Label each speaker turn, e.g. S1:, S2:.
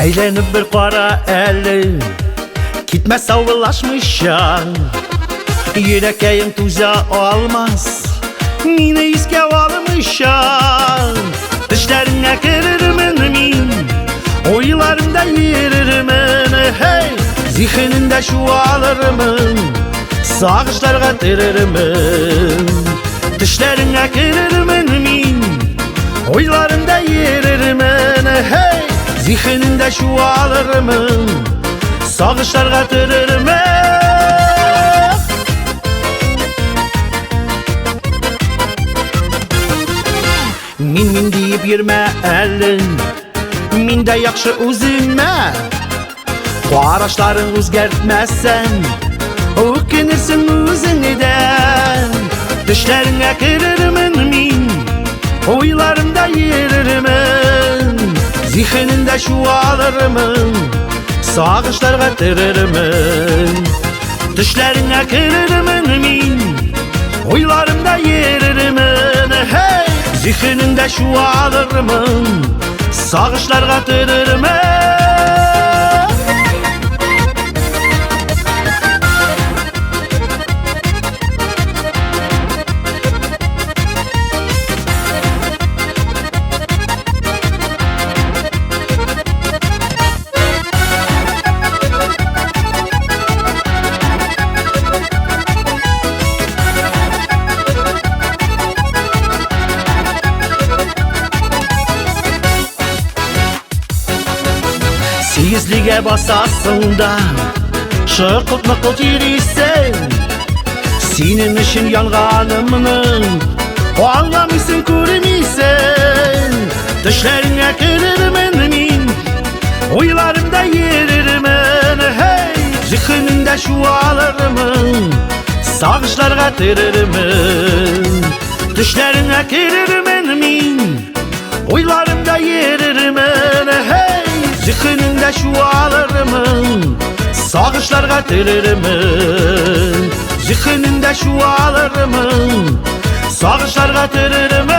S1: Aylanıp bir qara eli gitme savılaşmışam. Yüreğim tuza almaz mine iske almışam. Dişlerine kırırım min, oylarımda yeririm hey. Zihninde şu alırım, sağışlarga tırırım. Dişlerine kırırım min, oylarımda yeririm hey. Zihninde şu alırım, sağışlarga tırırım. Min deyip yürme elin, min de yakşı üzülme. Qaraşların özgertmezsen ökünürsün özünüden. Düşlerine kırırım min, oylarımda yeririm. Zihninde şu alırım, sağışlarga tırırım. Düşlerine kırırım min, oylarımda yeririm hey. Zihninde şu alırım, sağışlarga tırırım. Siyizliğe basasın da şıkıt mıkıt yürüysen. Senin işin yanganımının o anlamışsın görmeysen. Düşlerine kırırım min, oylarımda yeririm hey. Zihninde şu alırım, sağışlarga tırırım. Düşlerine kırırım min, oylarımda yeririm hey. Zihninde şu alırım, sağışlarga tırırım. Zihninde şu alırım, sağışlarga tırırım.